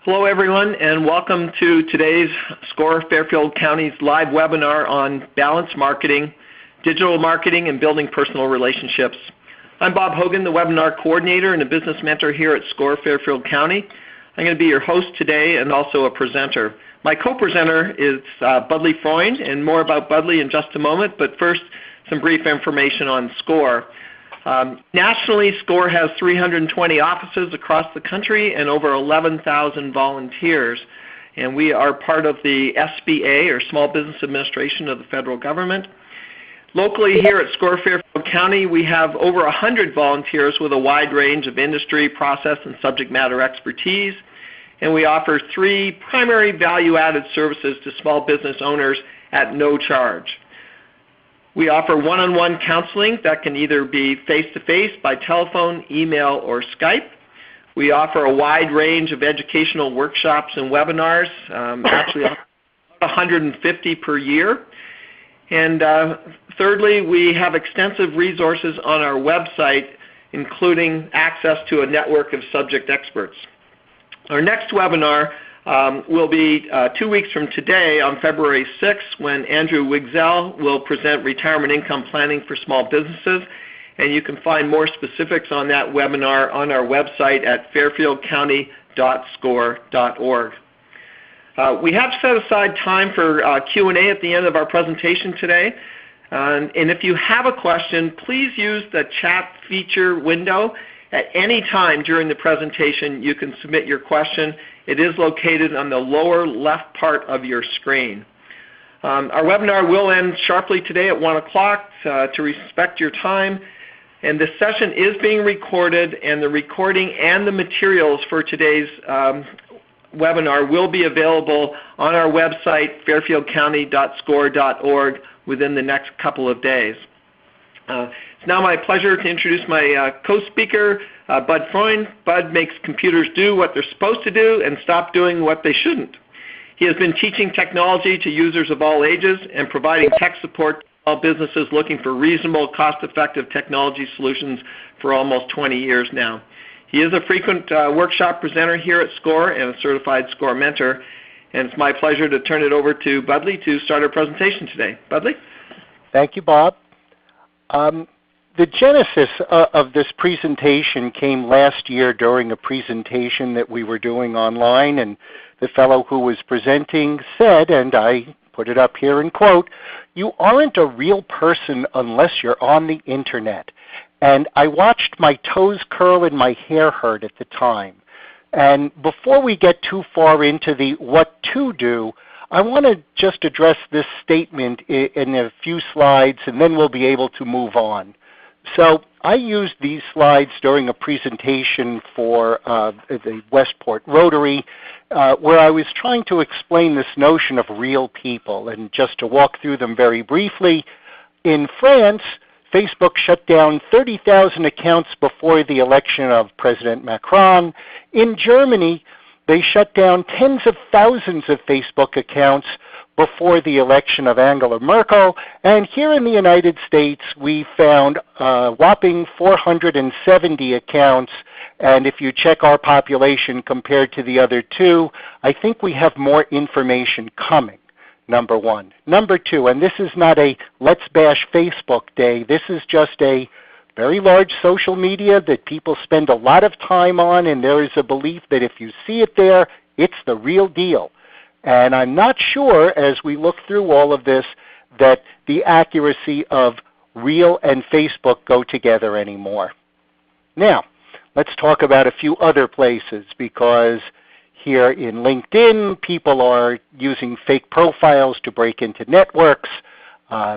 Hello everyone, and welcome to today's SCORE Fairfield County's live webinar on balanced marketing, digital marketing, and building personal relationships. I'm Bob Hogan, the webinar coordinator and a business mentor here at SCORE Fairfield County. I'm going to be your host today and also a presenter. My co-presenter is Budley Freund, and more about Budley in just a moment, but first some brief information on SCORE. Nationally, SCORE has 320 offices across the country and over 11,000 volunteers. And we are part of the SBA, or Small Business Administration of the federal government. Locally here at SCORE Fairfield County, we have over 100 volunteers with a wide range of industry, process, and subject matter expertise. And we offer 3 primary value-added services to small business owners at no charge. We offer one-on-one counseling that can either be face-to-face, by telephone, email, or Skype. We offer a wide range of educational workshops and webinars, actually 150 per year. And thirdly, we have extensive resources on our website, including access to a network of subject experts. Our next webinar will be 2 weeks from today on February 6th, when Andrew Wigzell will present retirement income planning for small businesses. And you can find more specifics on that webinar on our website at fairfieldcounty.score.org. We have set aside time for Q&A at the end of our presentation today. And if you have a question, please use the chat feature window. At any time during the presentation, you can submit your question. It is located on the lower left part of your screen. Our webinar will end sharply today at 1 o'clock to respect your time. And this session is being recorded, and the recording and the materials for today's webinar will be available on our website, fairfieldcounty.score.org, within the next couple of days. It's now my pleasure to introduce my co-speaker, Bud Freund. Bud makes computers do what they're supposed to do and stop doing what they shouldn't. He has been teaching technology to users of all ages and providing tech support to all businesses looking for reasonable, cost-effective technology solutions for almost 20 years now. He is a frequent workshop presenter here at SCORE and a certified SCORE mentor. And it's my pleasure to turn it over to Budley to start our presentation today. Budley? Thank you, Bob. The genesis of this presentation came last year during a presentation that we were doing online, and the fellow who was presenting said, and I put it up here in quote, "You aren't a real person unless you're on the internet." And I watched my toes curl and my hair hurt at the time. And before we get too far into the what to do, I want to just address this statement in a few slides, and then we'll be able to move on. So I used these slides during a presentation for the Westport Rotary, where I was trying to explain this notion of real people. And just to walk through them very briefly, in France, Facebook shut down 30,000 accounts before the election of President Macron. In Germany, they shut down tens of thousands of Facebook accounts before the election of Angela Merkel. And here in the United States, we found a whopping 470 accounts. And if you check our population compared to the other two, I think we have more information coming, number one. Number two, and this is not a let's bash Facebook day. This is just a very large social media that people spend a lot of time on, and there is a belief that if you see it there, it's the real deal. And I'm not sure, as we look through all of this, that the accuracy of real and Facebook go together anymore. Now, let's talk about a few other places, because here in LinkedIn, people are using fake profiles to break into networks.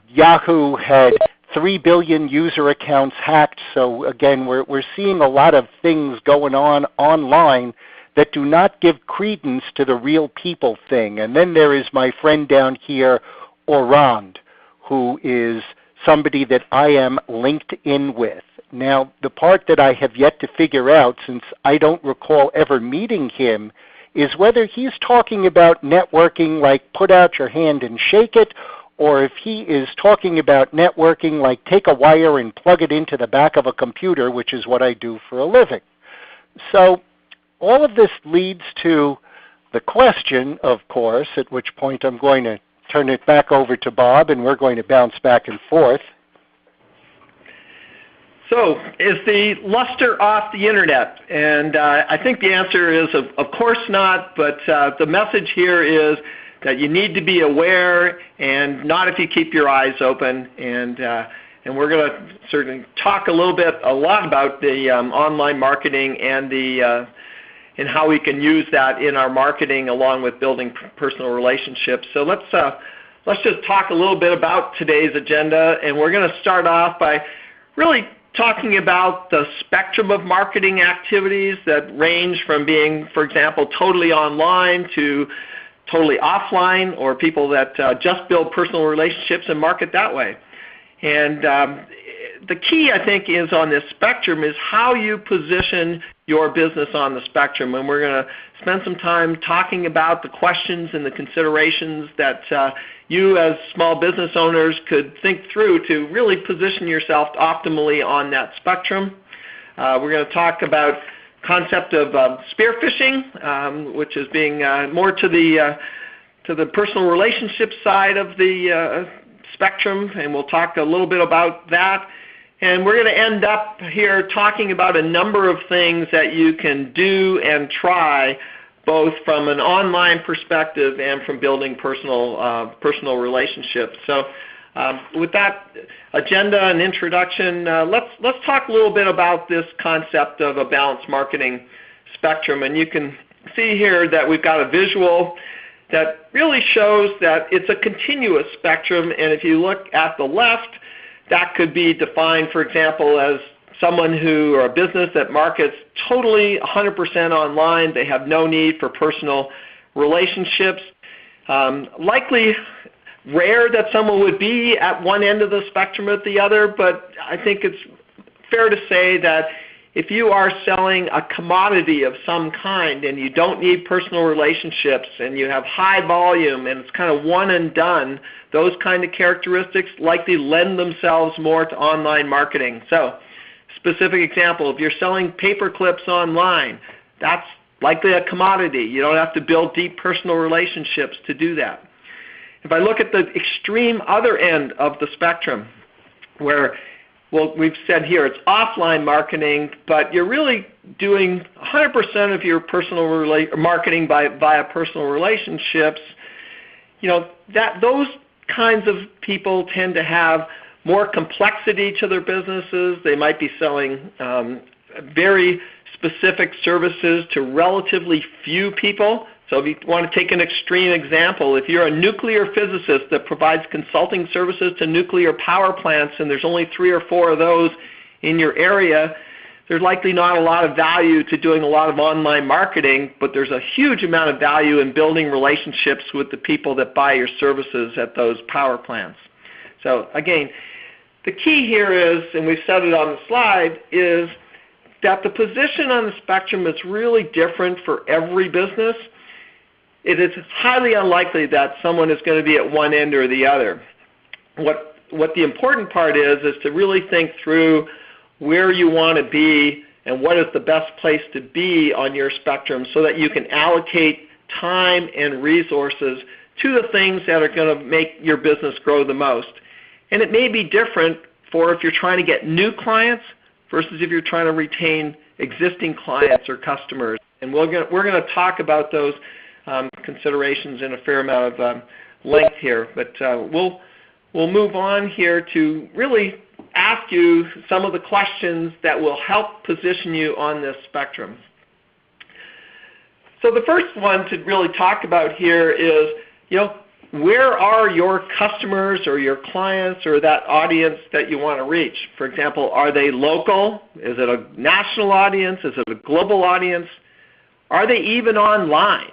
Yahoo had 3 billion user accounts hacked. So again, we're seeing a lot of things going on online that do not give credence to the real people thing. And then there is my friend down here, Orand, who is somebody that I am linked in with. Now, the part that I have yet to figure out, since I don't recall ever meeting him, is whether he's talking about networking like put out your hand and shake it, or if he is talking about networking like take a wire and plug it into the back of a computer, which is what I do for a living. So all of this leads to the question, of course, at which point I'm going to turn it back over to Bob, and we're going to bounce back and forth. So, is the luster off the internet? And I think the answer is, of course not, but the message here is that you need to be aware, and not if you keep your eyes open. And we're going to certainly talk a lot about the online marketing and how we can use that in our marketing along with building personal relationships. So let's just talk a little bit about today's agenda, and we're going to start off by really talking about the spectrum of marketing activities that range from being, for example, totally online to totally offline, or people that just build personal relationships and market that way. And the key, I think, is on this spectrum is how you position your business on the spectrum. And we're going to spend some time talking about the questions and the considerations that you as small business owners could think through to really position yourself optimally on that spectrum. We're going to talk about concept of spearfishing, which is being more to the personal relationship side of the spectrum, and we'll talk a little bit about that. And we're going to end up here talking about a number of things that you can do and try, both from an online perspective and from building personal relationships. So with that agenda and introduction, let's talk a little bit about this concept of a balanced marketing spectrum. And you can see here that we've got a visual that really shows that it's a continuous spectrum. And if you look at the left, that could be defined, for example, as someone or a business that markets totally 100% online. They have no need for personal relationships. Likely rare that someone would be at one end of the spectrum or at the other, but I think it's fair to say that if you are selling a commodity of some kind and you don't need personal relationships and you have high volume and it's kind of one and done, those kind of characteristics likely lend themselves more to online marketing. So, specific example, if you're selling paper clips online, that's likely a commodity. You don't have to build deep personal relationships to do that. If I look at the extreme other end of the spectrum, where, well, we've said here it's offline marketing, but you're really doing 100% of your personal marketing via personal relationships, those kinds of people tend to have more complexity to their businesses. They might be selling very specific services to relatively few people. So if you want to take an extreme example, if you're a nuclear physicist that provides consulting services to nuclear power plants and there's only 3 or 4 of those in your area, there's likely not a lot of value to doing a lot of online marketing, but there's a huge amount of value in building relationships with the people that buy your services at those power plants. So again, the key here is, and we've said it on the slide, is that the position on the spectrum is really different for every business. It is highly unlikely that someone is going to be at one end or the other. What the important part is to really think through where you want to be and what is the best place to be on your spectrum so that you can allocate time and resources to the things that are going to make your business grow the most. And it may be different for if you're trying to get new clients versus if you're trying to retain existing clients or customers. And we're going to talk about those considerations in a fair amount of length here. But we'll move on here to really ask you some of the questions that will help position you on this spectrum. So the first one to really talk about here is, where are your customers or your clients or that audience that you want to reach? For example, are they local? Is it a national audience? Is it a global audience? Are they even online?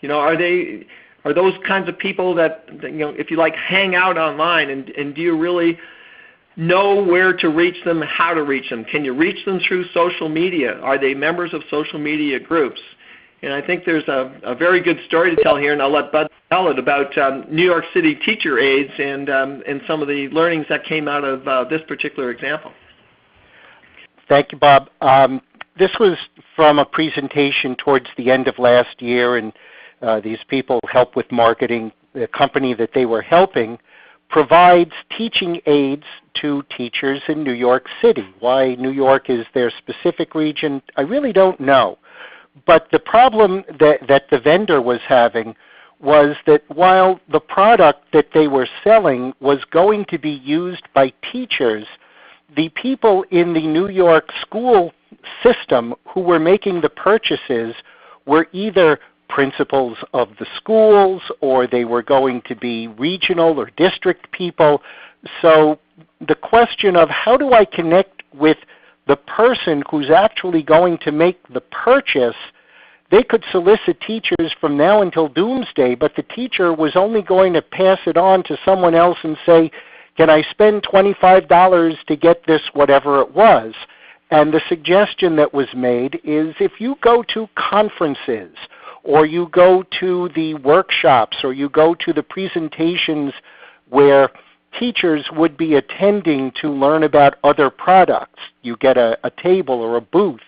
Are those kinds of people that if you like, hang out online, and do you really know where to reach them, how to reach them? Can you reach them through social media? Are they members of social media groups? And I think there's a very good story to tell here, and I'll let Bud tell it, about New York City teacher aides and some of the learnings that came out of this particular example. Thank you, Bob. This was from a presentation towards the end of last year, and these people help with marketing. The company that they were helping provides teaching aids to teachers in New York City. Why New York is their specific region, I really don't know. But the problem that the vendor was having was that while the product that they were selling was going to be used by teachers, the people in the New York school system who were making the purchases were either principals of the schools, or they were going to be regional or district people. So the question of how do I connect with the person who's actually going to make the purchase, they could solicit teachers from now until doomsday, but the teacher was only going to pass it on to someone else and say, can I spend $25 to get this, whatever it was? And the suggestion that was made is if you go to conferences, or you go to the workshops, or you go to the presentations where teachers would be attending to learn about other products, you get a table or a booth,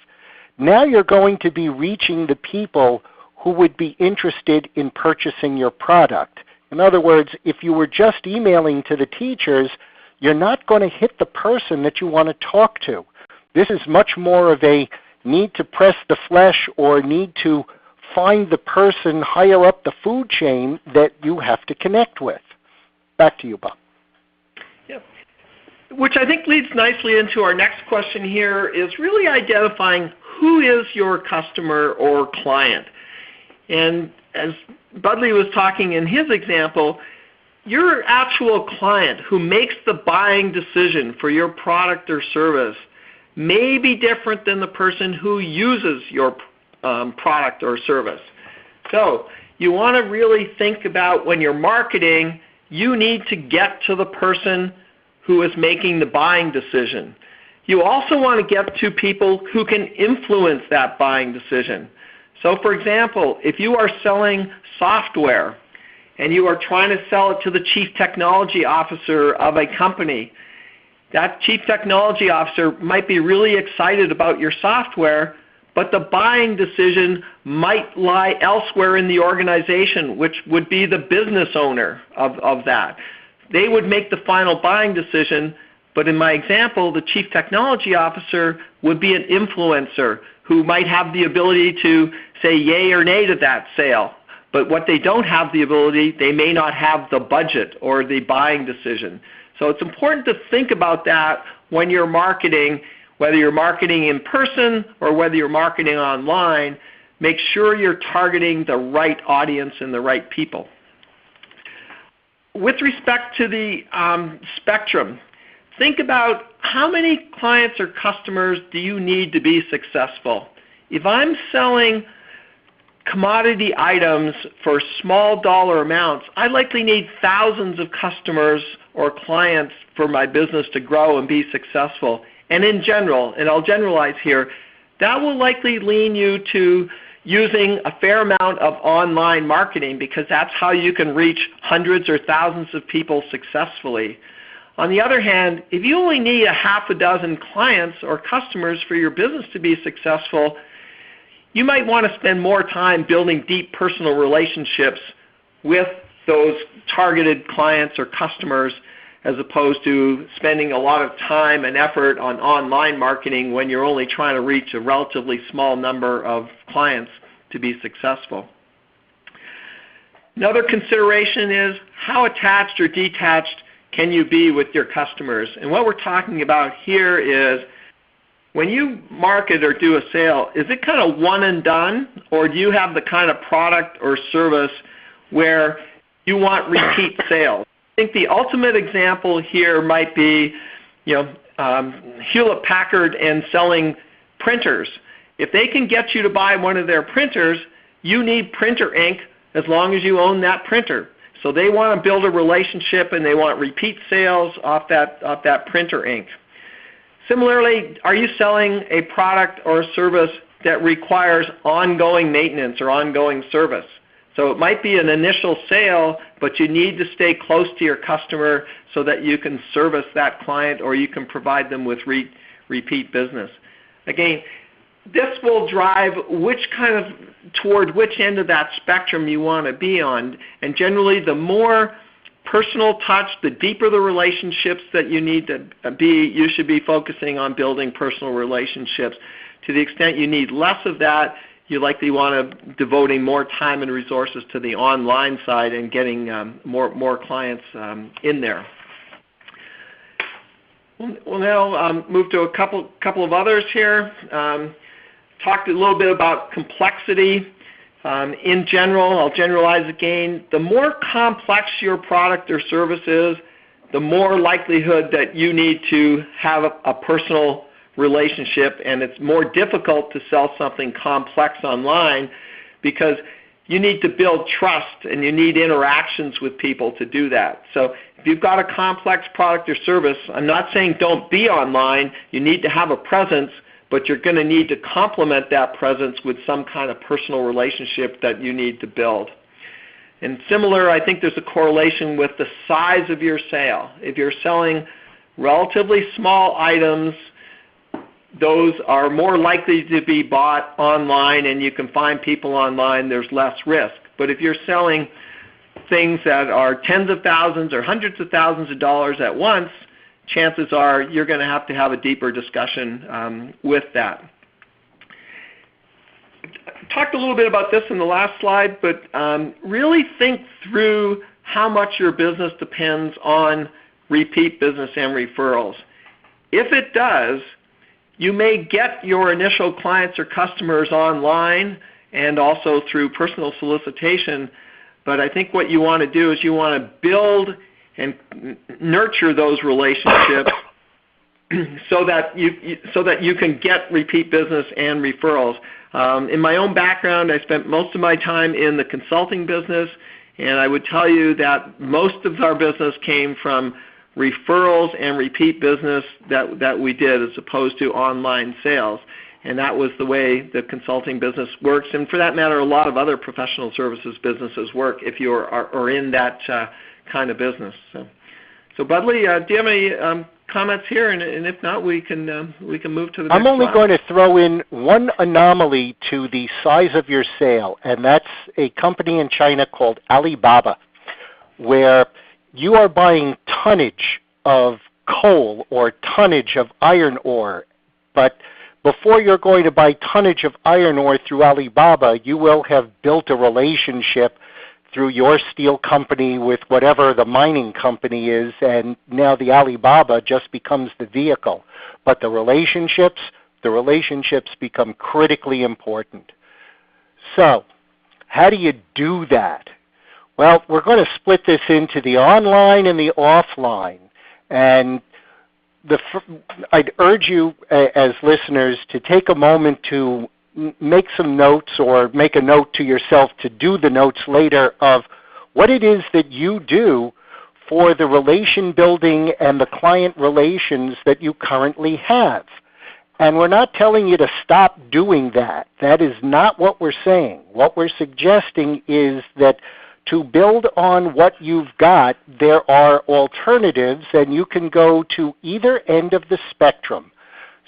now you're going to be reaching the people who would be interested in purchasing your product. In other words, if you were just emailing to the teachers, you're not going to hit the person that you want to talk to. This is much more of a need to press the flesh or need to find the person higher up the food chain that you have to connect with. Back to you, Bob. Yeah. Which I think leads nicely into our next question here, is really identifying who is your customer or client. And as Budley was talking in his example, your actual client who makes the buying decision for your product or service may be different than the person who uses your product or service. So you want to really think about when you're marketing, you need to get to the person who is making the buying decision. You also want to get to people who can influence that buying decision. So for example, if you are selling software and you are trying to sell it to the chief technology officer of a company, that chief technology officer might be really excited about your software, but the buying decision might lie elsewhere in the organization, which would be the business owner of that. They would make the final buying decision, but in my example, the chief technology officer would be an influencer who might have the ability to say yay or nay to that sale. But what they don't have the ability, they may not have the budget or the buying decision. So it's important to think about that when you're marketing, whether you're marketing in person or whether you're marketing online. Make sure you're targeting the right audience and the right people. With respect to the spectrum, think about how many clients or customers do you need to be successful. If I'm selling commodity items for small dollar amounts, I likely need thousands of customers or clients for my business to grow and be successful. And in general, and I'll generalize here, that will likely lean you to using a fair amount of online marketing, because that's how you can reach hundreds or thousands of people successfully. On the other hand, if you only need a half a dozen clients or customers for your business to be successful, you might want to spend more time building deep personal relationships with those targeted clients or customers, as opposed to spending a lot of time and effort on online marketing when you're only trying to reach a relatively small number of clients to be successful. Another consideration is how attached or detached can you be with your customers? And what we're talking about here is when you market or do a sale, is it kind of one and done, or do you have the kind of product or service where you want repeat sales? I think the ultimate example here might be, Hewlett-Packard and selling printers. If they can get you to buy one of their printers, you need printer ink as long as you own that printer. So they want to build a relationship and they want repeat sales off that printer ink. Similarly, are you selling a product or a service that requires ongoing maintenance or ongoing service? So it might be an initial sale, but you need to stay close to your customer so that you can service that client or you can provide them with repeat business. Again, this will drive toward which end of that spectrum you want to be on. And generally, the more personal touch, the deeper the relationships that you need to be, you should be focusing on building personal relationships. To the extent you need less of that, you likely want to devoting more time and resources to the online side and getting more clients in there. We'll now move to a couple of others here. Talked a little bit about complexity. In general, I'll generalize again, the more complex your product or service is, the more likelihood that you need to have a personal relationship, and it's more difficult to sell something complex online because you need to build trust and you need interactions with people to do that. So if you've got a complex product or service, I'm not saying don't be online. You need to have a presence, but you're going to need to complement that presence with some kind of personal relationship that you need to build. And similar, I think there's a correlation with the size of your sale. If you're selling relatively small items, those are more likely to be bought online, and you can find people online, there's less risk. But if you're selling things that are tens of thousands or hundreds of thousands of dollars at once, chances are you're going to have a deeper discussion with that. I talked a little bit about this in the last slide, but really think through how much your business depends on repeat business and referrals. If it does, you may get your initial clients or customers online and also through personal solicitation, but I think what you want to do is you want to build and nurture those relationships so that you can get repeat business and referrals. In my own background, I spent most of my time in the consulting business, and I would tell you that most of our business came from referrals and repeat business that we did as opposed to online sales. And that was the way the consulting business works. And for that matter, a lot of other professional services businesses work if you are in that kind of business. So Budley, do you have any comments here? And if not, we can move to the next I'm only slide. going to throw in one anomaly to the size of your sale, and that's a company in China called Alibaba, where you are buying tonnage of coal or tonnage of iron ore, but before you're going to buy tonnage of iron ore through Alibaba, you will have built a relationship through your steel company with whatever the mining company is, and now the Alibaba just becomes the vehicle. But the relationships become critically important. So, how do you do that? Well, we're going to split this into the online and the offline. And I'd urge you as listeners to take a moment to make some notes or make a note to yourself to do the notes later of what it is that you do for the relation building and the client relations that you currently have. And we're not telling you to stop doing that. That is not what we're saying. What we're suggesting is that to build on what you've got, there are alternatives, and you can go to either end of the spectrum.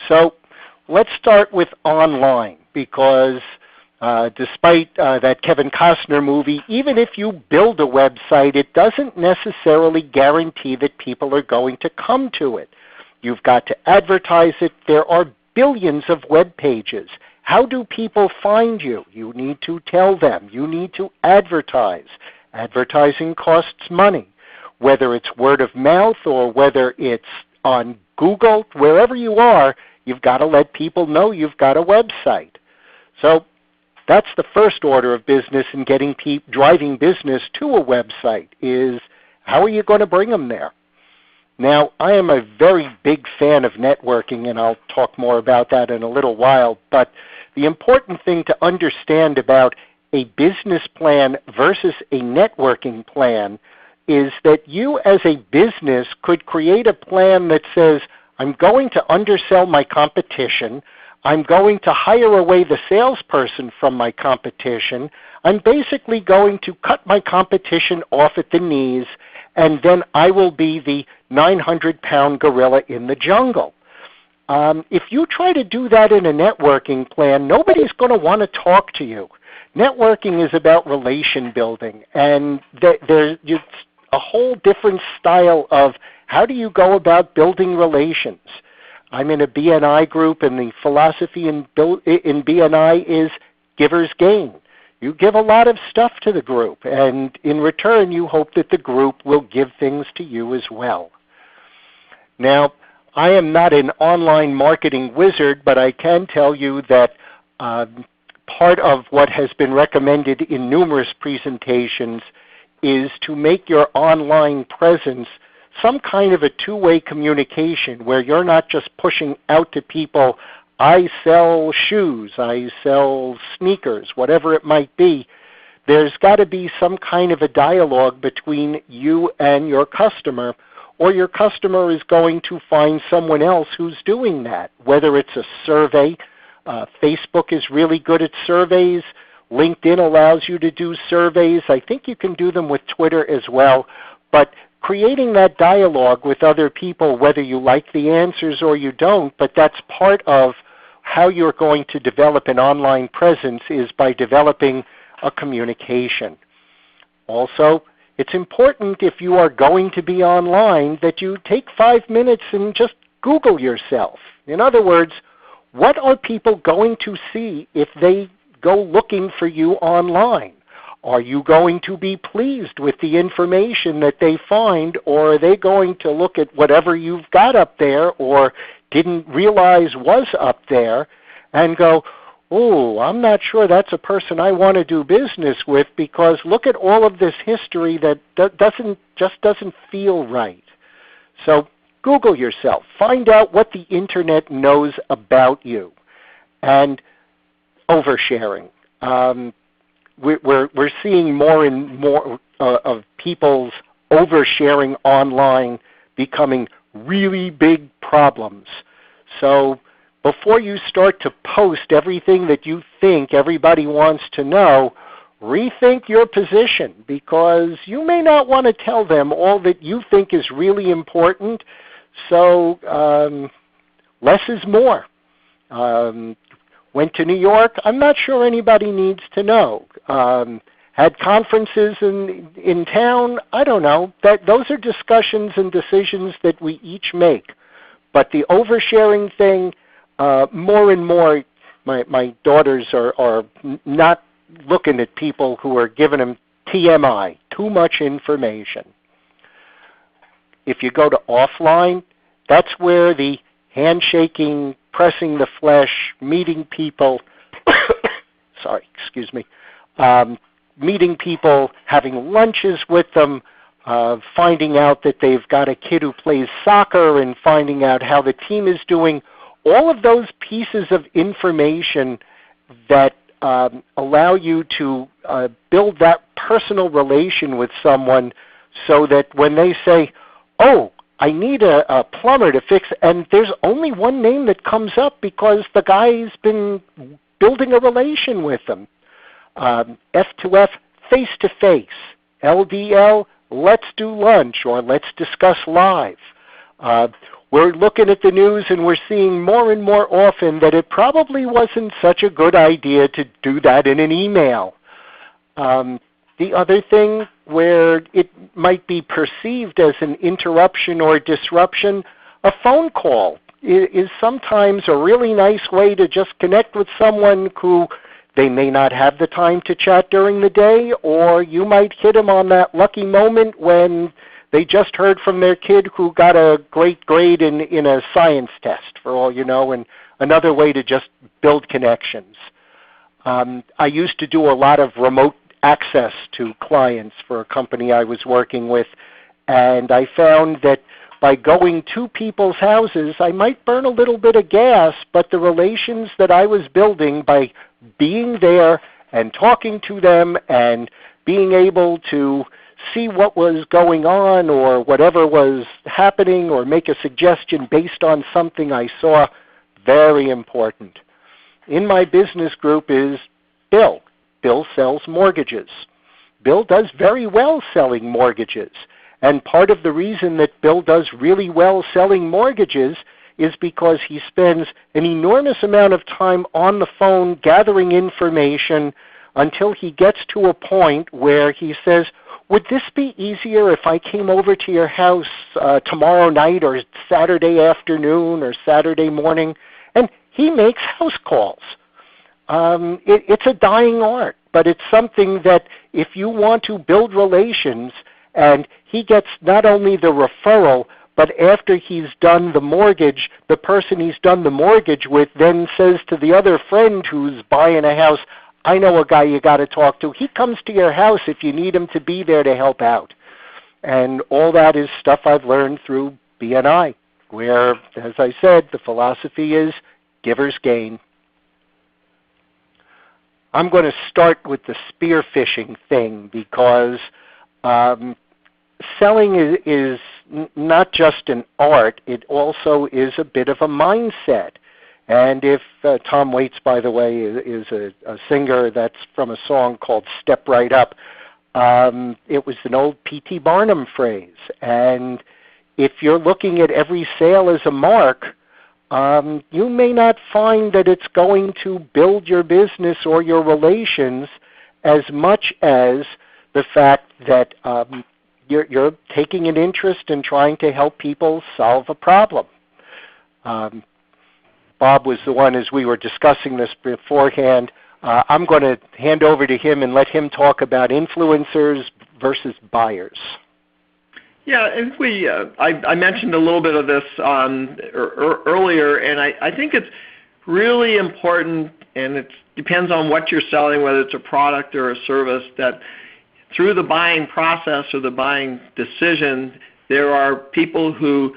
So let's start with online, because despite that Kevin Costner movie, even if you build a website, it doesn't necessarily guarantee that people are going to come to it. You've got to advertise it. There are billions of web pages. How do people find you? You need to tell them. You need to advertise. Advertising costs money, whether it's word of mouth or whether it's on Google. Wherever you are, you've got to let people know you've got a website. So that's the first order of business in driving business to a website is how are you going to bring them there? Now, I am a very big fan of networking, and I'll talk more about that in a little while, but the important thing to understand about a business plan versus a networking plan is that you as a business could create a plan that says, I'm going to undersell my competition, I'm going to hire away the salesperson from my competition, I'm basically going to cut my competition off at the knees, and then I will be the 900-pound gorilla in the jungle. If you try to do that in a networking plan, nobody's going to want to talk to you. Networking is about relation building, and there's a whole different style of how do you go about building relations. I'm in a BNI group, and the philosophy in BNI is givers gain. You give a lot of stuff to the group, and in return you hope that the group will give things to you as well. Now, I am not an online marketing wizard, but I can tell you that part of what has been recommended in numerous presentations is to make your online presence some kind of a two-way communication where you're not just pushing out to people, I sell shoes, I sell sneakers, whatever it might be. There's got to be some kind of a dialogue between you and your customer, or your customer is going to find someone else who's doing that, whether it's a survey. Facebook is really good at surveys. LinkedIn allows you to do surveys. I think you can do them with Twitter as well. But creating that dialogue with other people, whether you like the answers or you don't, but that's part of how you're going to develop an online presence is by developing a communication. Also, it's important if you are going to be online that you take 5 minutes and just Google yourself. In other words, what are people going to see if they go looking for you online? Are you going to be pleased with the information that they find, or are they going to look at whatever you've got up there or didn't realize was up there and go, oh, I'm not sure that's a person I want to do business with because look at all of this history that just doesn't feel right. So Google yourself. Find out what the Internet knows about you. And oversharing. We're seeing more and more of people's oversharing online becoming really big problems. So before you start to post everything that you think everybody wants to know, rethink your position, because you may not want to tell them all that you think is really important. So less is more. Went to New York. I'm not sure anybody needs to know. Had conferences in town. I don't know. Those are discussions and decisions that we each make. But the oversharing thing, more and more, my daughters are not looking at people who are giving them TMI, too much information. If you go to offline, that's where the handshaking, pressing the flesh, meeting people, meeting people, having lunches with them, finding out that they've got a kid who plays soccer and finding out how the team is doing. All of those pieces of information that allow you to build that personal relation with someone so that when they say, oh, I need a plumber to fix, and there's only one name that comes up because the guy's been building a relation with them. F2F, face-to-face. LDL, let's do lunch, or let's discuss live. We're looking at the news and we're seeing more and more often that it probably wasn't such a good idea to do that in an email. The other thing where it might be perceived as an interruption or disruption, a phone call is sometimes a really nice way to just connect with someone who they may not have the time to chat during the day, or you might hit them on that lucky moment when they just heard from their kid who got a great grade in a science test, for all you know, and another way to just build connections. I used to do a lot of remote access to clients for a company I was working with, and I found that by going to people's houses, I might burn a little bit of gas, but the relations that I was building by being there and talking to them and being able to see what was going on or whatever was happening or make a suggestion based on something I saw, very important. In my business group is Bill. Bill sells mortgages. Bill does very well selling mortgages. And part of the reason that Bill does really well selling mortgages is because he spends an enormous amount of time on the phone gathering information until he gets to a point where he says, would this be easier if I came over to your house tomorrow night or Saturday afternoon or Saturday morning? And he makes house calls. It's a dying art, but it's something that if you want to build relations, and he gets not only the referral, but after he's done the mortgage, the person he's done the mortgage with then says to the other friend who's buying a house, I know a guy you got to talk to. He comes to your house if you need him to be there to help out. And all that is stuff I've learned through BNI, where, as I said, the philosophy is givers gain. I'm going to start with the spearfishing thing because selling is not just an art, it also is a bit of a mindset. And if Tom Waits, by the way, is a singer that's from a song called Step Right Up, it was an old P.T. Barnum phrase. And if you're looking at every sale as a mark, you may not find that it's going to build your business or your relations as much as the fact that you're taking an interest in trying to help people solve a problem. Bob was the one, as we were discussing this beforehand, I'm going to hand over to him and let him talk about influencers versus buyers. Yeah, and I mentioned a little bit of this earlier, and I think it's really important, and it depends on what you're selling, whether it's a product or a service, that through the buying process or the buying decision, there are people who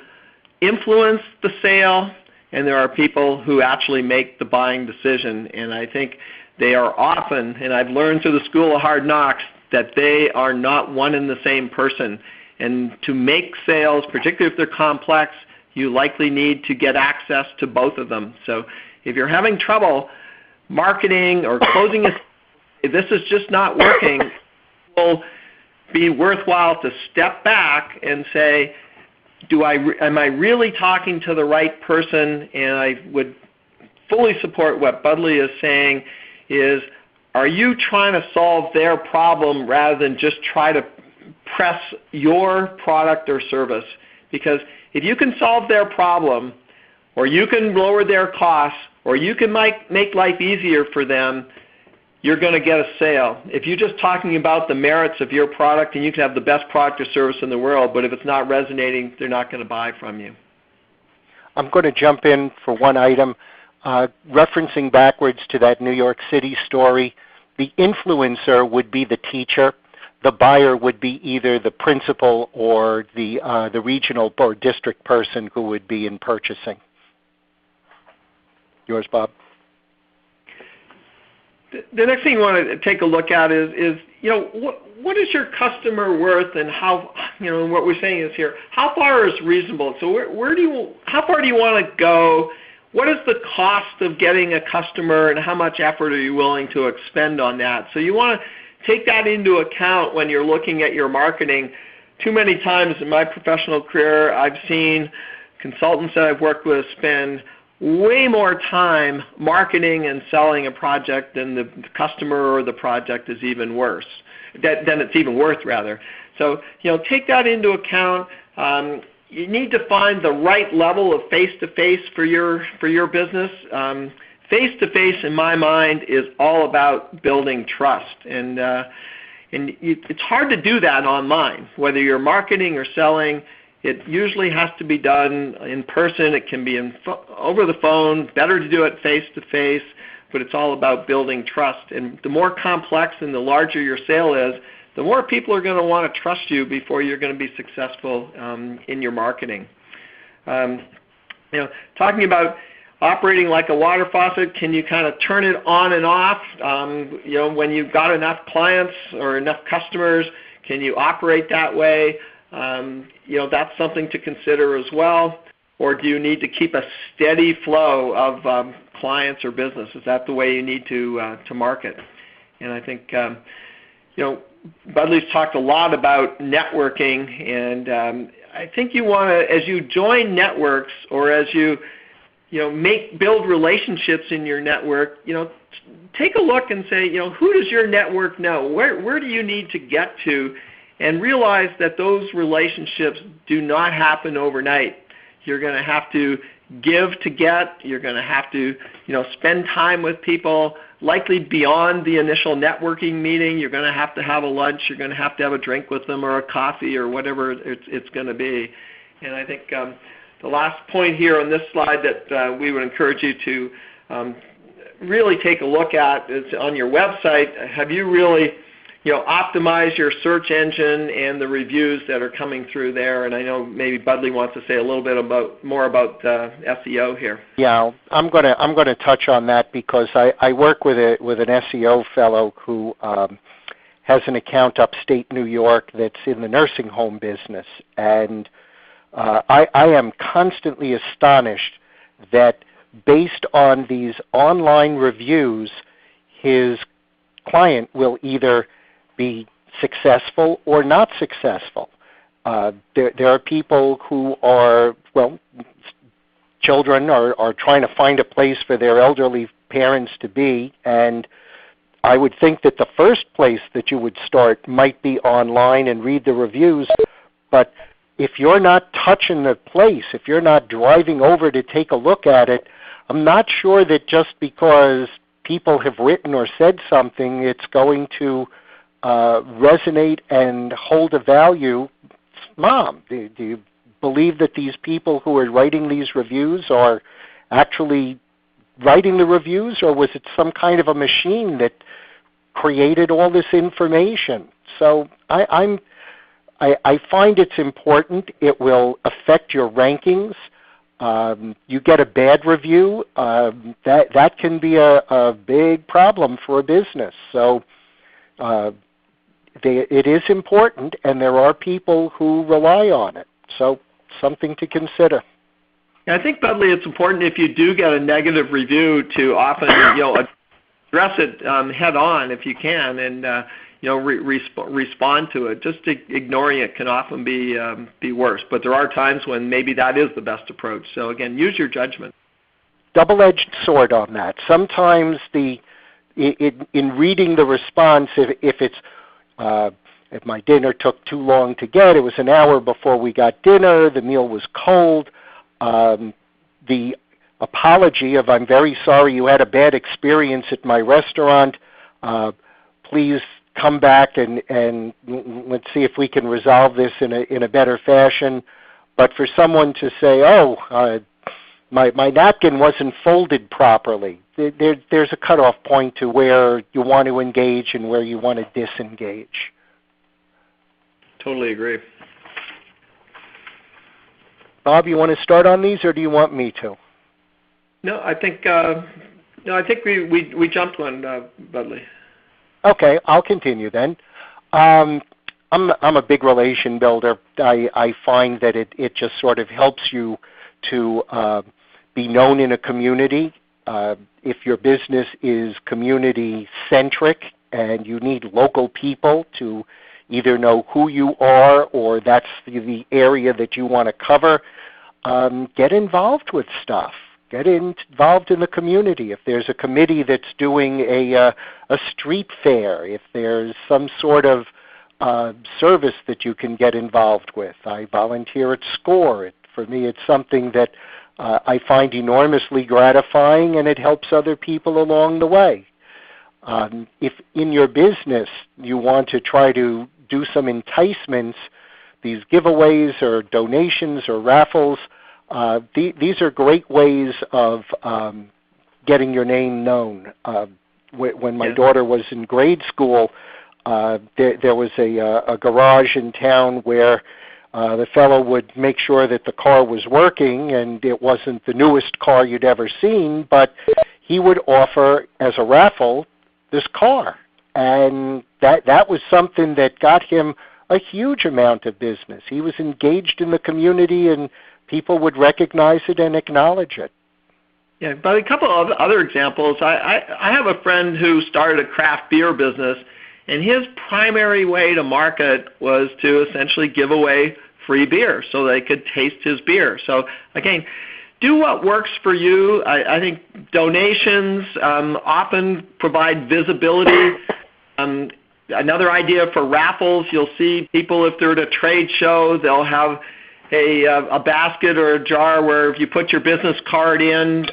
influence the sale, and there are people who actually make the buying decision. And I think they are often, and I've learned through the School of Hard Knocks, that they are not one and the same person. And to make sales, particularly if they're complex, you likely need to get access to both of them. So if you're having trouble marketing or closing if this is just not working, it will be worthwhile to step back and say, am I really talking to the right person? And I would fully support what Budley is saying is, are you trying to solve their problem rather than just try to press your product or service? Because if you can solve their problem, or you can lower their costs, or you can make life easier for them, you're going to get a sale. If you're just talking about the merits of your product, and you can have the best product or service in the world, but if it's not resonating, they're not going to buy from you. I'm going to jump in for one item. Referencing backwards to that New York City story, the influencer would be the teacher. The buyer would be either the principal or the regional or district person who would be in purchasing. Yours, Bob? The next thing you want to take a look at is what is your customer worth, and how, what we're saying is here, how far is reasonable? So how far do you want to go? What is the cost of getting a customer, and how much effort are you willing to expend on that? So you want to take that into account when you're looking at your marketing. Too many times in my professional career, I've seen consultants that I've worked with spend way more time marketing and selling a project than the customer or the project is even worse, than it's even worth, rather. So, take that into account. You need to find the right level of face-to-face for your business. Face-to-face, in my mind, is all about building trust, and it's hard to do that online. Whether you're marketing or selling, it usually has to be done in person. It can be over the phone. Better to do it face-to-face, but it's all about building trust. And the more complex and the larger your sale is, the more people are going to want to trust you before you're going to be successful in your marketing. Talking about operating like a water faucet, can you kind of turn it on and off? When you've got enough clients or enough customers, can you operate that way? That's something to consider as well. Or do you need to keep a steady flow of clients or business? Is that the way you need to market? And I think Budley's talked a lot about networking, and I think you want to, as you join networks or as you build relationships in your network, take a look and say, who does your network know? Where do you need to get to? And realize that those relationships do not happen overnight. You're going to have to give to get. You're going to have to, spend time with people, likely beyond the initial networking meeting. You're going to have a lunch. You're going to have a drink with them or a coffee or whatever it's going to be. And I think the last point here on this slide that we would encourage you to really take a look at is on your website. Have you really optimize your search engine and the reviews that are coming through there? And I know maybe Budley wants to say a little bit more about SEO here. Yeah, I'm gonna touch on that because I work with an SEO fellow who has an account upstate New York that's in the nursing home business, and I am constantly astonished that based on these online reviews, his client will either be successful or not successful. There are people who are, children are trying to find a place for their elderly parents to be, and I would think that the first place that you would start might be online and read the reviews, but if you're not touching the place, if you're not driving over to take a look at it, I'm not sure that just because people have written or said something, it's going to resonate and hold a value. Mom, do you believe that these people who are writing these reviews are actually writing the reviews, or was it some kind of a machine that created all this information? So I find it's important. It will affect your rankings. You get a bad review, that can be a big problem for a business. So it is important, and there are people who rely on it. So something to consider. I think, Budley, it's important if you do get a negative review to often address it head on if you can, and respond to it. Just ignoring it can often be worse. But there are times when maybe that is the best approach. So again, use your judgment. Double-edged sword on that. Sometimes in reading the response, if my dinner took too long to get, it was an hour before we got dinner, the meal was cold, the apology of I'm very sorry you had a bad experience at my restaurant, please come back and let's see if we can resolve this in a better fashion. But for someone to say, my napkin wasn't folded properly, there's a cutoff point to where you want to engage and where you want to disengage. Totally agree. Bob, you want to start on these, or do you want me to? No, I think we jumped one, Budley. Okay, I'll continue then. I'm a big relation builder. I find that it just sort of helps you to be known in a community. If your business is community-centric and you need local people to either know who you are or that's the area that you want to cover, get involved with stuff. Get involved in the community. If there's a committee that's doing a street fair, if there's some sort of service that you can get involved with. I volunteer at SCORE. For me, it's something that I find enormously gratifying, and it helps other people along the way. If in your business you want to try to do some enticements, these giveaways or donations or raffles, these are great ways of getting your name known. When my daughter was in grade school, there was a garage in town where the fellow would make sure that the car was working, and it wasn't the newest car you'd ever seen, but he would offer as a raffle this car. And that was something that got him a huge amount of business. He was engaged in the community, and people would recognize it and acknowledge it. Yeah, but a couple of other examples. I have a friend who started a craft beer business, And his primary way to market was to essentially give away free beer so they could taste his beer. So again, do what works for you. I think donations often provide visibility. Another idea for raffles, you'll see people, if they're at a trade show, they'll have a basket or a jar where if you put your business card in,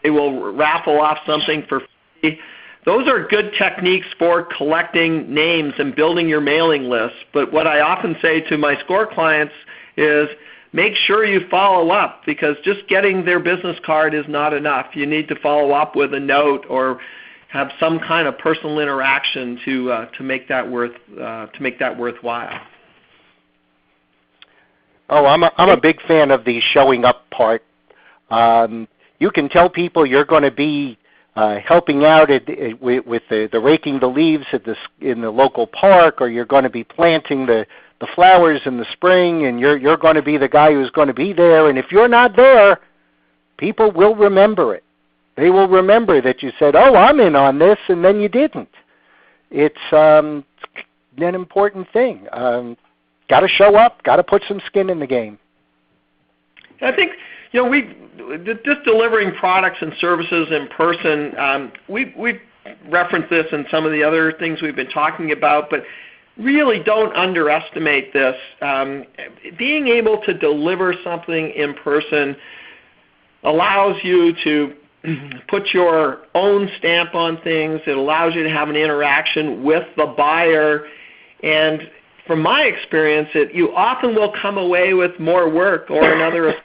they will raffle off something for free. Those are good techniques for collecting names and building your mailing list. But what I often say to my SCORE clients is make sure you follow up, because just getting their business card is not enough. You need to follow up with a note or have some kind of personal interaction to make that worthwhile. Oh, I'm a big fan of the showing up part. You can tell people you're going to be helping out with the raking the leaves in the local park, or you're going to be planting the flowers in the spring, and you're going to be the guy who's going to be there. And if you're not there, people will remember it. They will remember that you said, "Oh, I'm in on this," and then you didn't. It's an important thing. Got to show up. Got to put some skin in the game. I think we just delivering products and services in person. We've referenced this in some of the other things we've been talking about, but really don't underestimate this. Being able to deliver something in person allows you to put your own stamp on things. It allows you to have an interaction with the buyer. And from my experience, you often will come away with more work or another.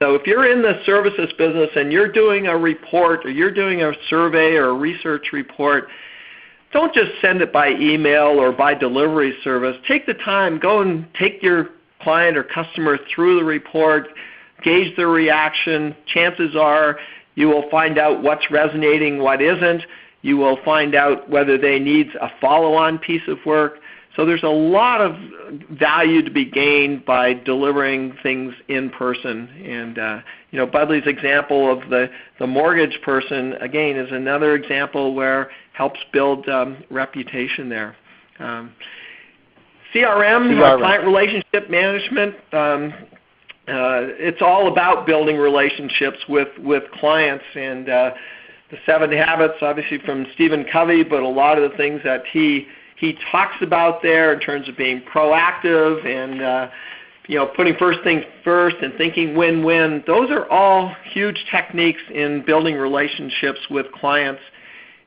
So if you're in the services business and you're doing a report or you're doing a survey or a research report, don't just send it by email or by delivery service. Take the time, go and take your client or customer through the report, gauge their reaction. Chances are you will find out what's resonating, what isn't. You will find out whether they need a follow-on piece of work. So there's a lot of value to be gained by delivering things in person. And Budley's example of the mortgage person, again, is another example where helps build reputation there. CRM, client relationship management, it's all about building relationships with clients. And the 7 Habits, obviously from Stephen Covey, but a lot of the things that he talks about there in terms of being proactive and putting first things first and thinking win-win. Those are all huge techniques in building relationships with clients.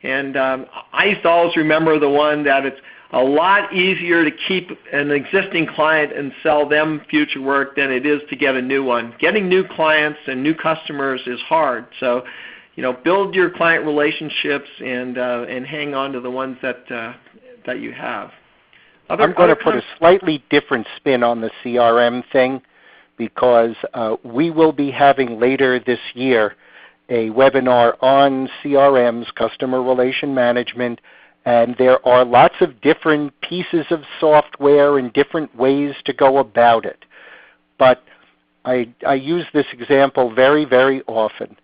And I used to always remember the one that it's a lot easier to keep an existing client and sell them future work than it is to get a new one. Getting new clients and new customers is hard. So, build your client relationships and hang on to the ones that you have. I'm going to put a slightly different spin on the CRM thing, because we will be having later this year a webinar on CRMs, customer relation management, and there are lots of different pieces of software and different ways to go about it. But I use this example very, very often.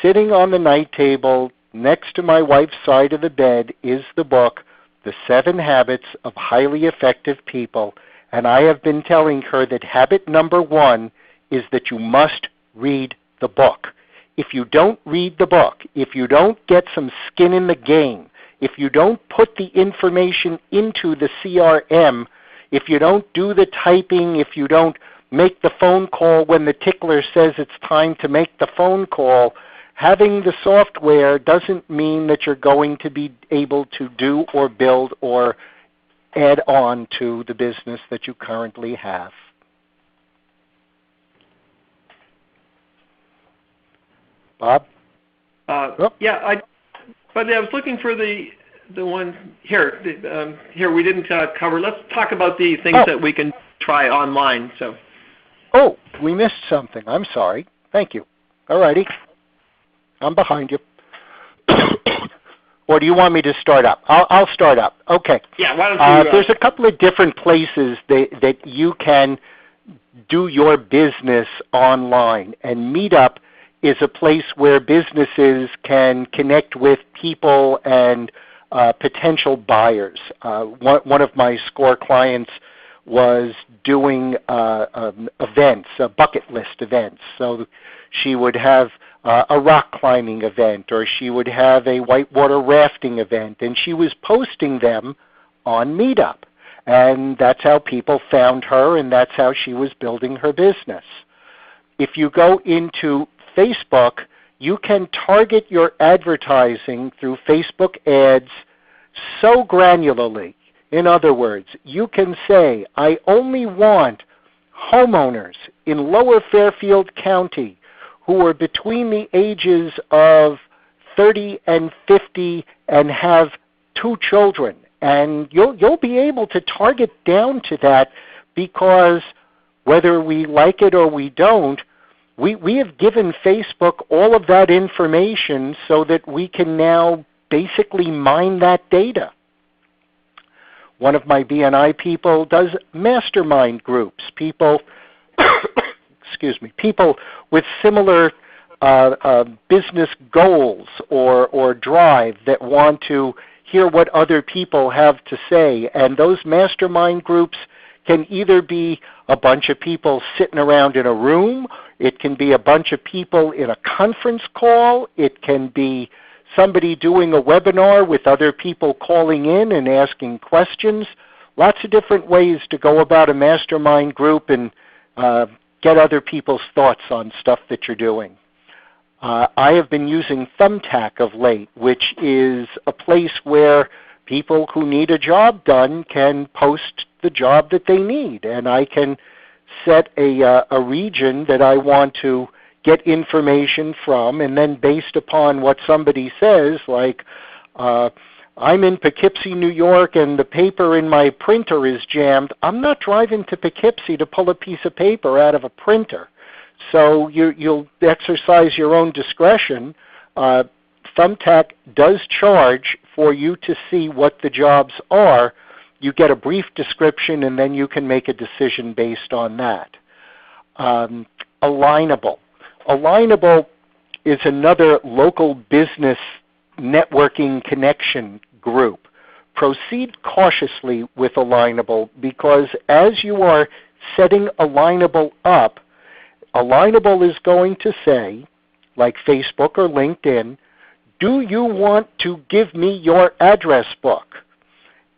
Sitting on the night table next to my wife's side of the bed is the book, The 7 Habits of Highly Effective People, and I have been telling her that habit number 1 is that you must read the book. If you don't read the book, if you don't get some skin in the game, if you don't put the information into the CRM, if you don't do the typing, if you don't make the phone call when the tickler says it's time to make the phone call, having the software doesn't mean that you're going to be able to do or build or add on to the business that you currently have. Bob? Yeah, but I was looking for the one here. Here we didn't cover. Let's talk about the things that we can try online. So. Oh, we missed something. I'm sorry. Thank you. All righty. I'm behind you. Or do you want me to start up? I'll start up. Okay. Yeah, why don't you... There's a couple of different places that you can do your business online, and Meetup is a place where businesses can connect with people and potential buyers. One of my SCORE clients was doing events, bucket list events. So she would have a rock climbing event, or she would have a whitewater rafting event, and she was posting them on Meetup. And that's how people found her, and that's how she was building her business. If you go into Facebook, you can target your advertising through Facebook ads so granularly. In other words, you can say, I only want homeowners in Lower Fairfield County who are between the ages of 30 and 50 and have 2 children. And you'll be able to target down to that, because whether we like it or we don't, we have given Facebook all of that information so that we can now basically mine that data. One of my BNI people does mastermind groups, people excuse me, people with similar business goals or drive that want to hear what other people have to say. And those mastermind groups can either be a bunch of people sitting around in a room, it can be a bunch of people in a conference call, it can be somebody doing a webinar with other people calling in and asking questions. Lots of different ways to go about a mastermind group and get other people's thoughts on stuff that you're doing. I have been using Thumbtack of late, which is a place where people who need a job done can post the job that they need, and I can set a region that I want to get information from, and then based upon what somebody says, like I'm in Poughkeepsie, New York, and the paper in my printer is jammed, I'm not driving to Poughkeepsie to pull a piece of paper out of a printer. So you'll exercise your own discretion. Thumbtack does charge for you to see what the jobs are. You get a brief description, and then you can make a decision based on that. Alignable. Alignable is another local business networking connection group. Proceed cautiously with Alignable, because as you are setting Alignable up, Alignable is going to say, like Facebook or LinkedIn, do you want to give me your address book?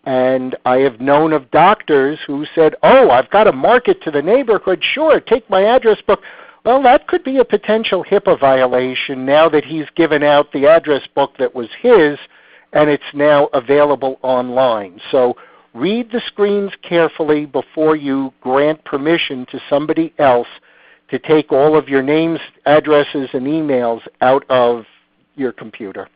And I have known of doctors who said, oh, I've got to market to the neighborhood. Sure, take my address book. Well, that could be a potential HIPAA violation now that he's given out the address book that was his, and it's now available online. So read the screens carefully before you grant permission to somebody else to take all of your names, addresses, and emails out of your computer.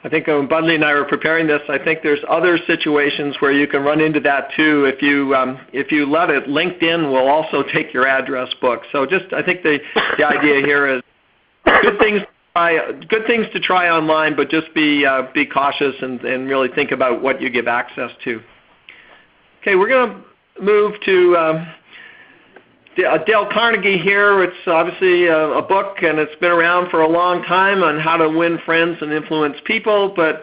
I think when Budley and I were preparing this, I think there's other situations where you can run into that too. If you let it, LinkedIn will also take your address book. So I think the idea here is good things to try online, but just be cautious and really think about what you give access to. Okay, we're going to move to Dale Carnegie here. It's obviously a book, and it's been around for a long time on how to win friends and influence people. But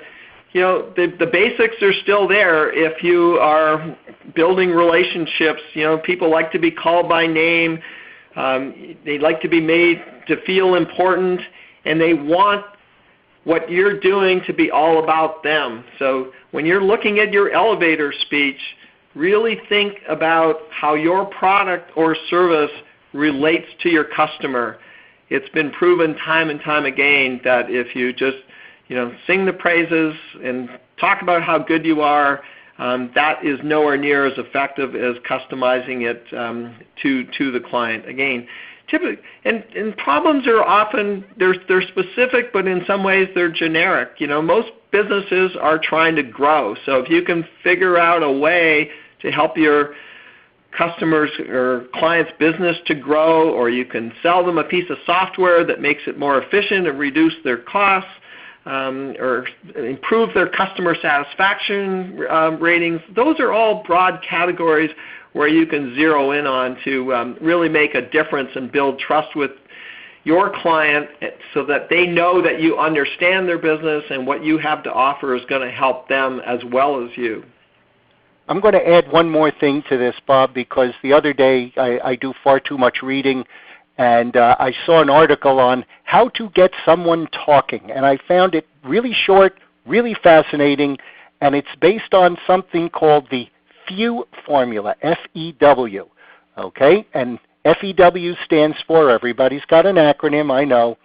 the basics are still there. If you are building relationships, people like to be called by name. They like to be made to feel important, and they want what you're doing to be all about them. So when you're looking at your elevator speech, really think about how your product or service relates to your customer. It's been proven time and time again that if you just sing the praises and talk about how good you are, that is nowhere near as effective as customizing it to the client. Again, typically, and problems are often they're specific, but in some ways they're generic. Most businesses are trying to grow, so if you can figure out a way to help your customers or clients' business to grow, or you can sell them a piece of software that makes it more efficient and reduce their costs, or improve their customer satisfaction ratings. Those are all broad categories where you can zero in on to really make a difference and build trust with your client so that they know that you understand their business and what you have to offer is going to help them as well as you. I'm going to add one more thing to this, Bob, because the other day I do far too much reading, and I saw an article on how to get someone talking, and I found it really short, really fascinating, and it's based on something called the FEW formula, F-E-W, okay? And F-E-W stands for, everybody's got an acronym, I know,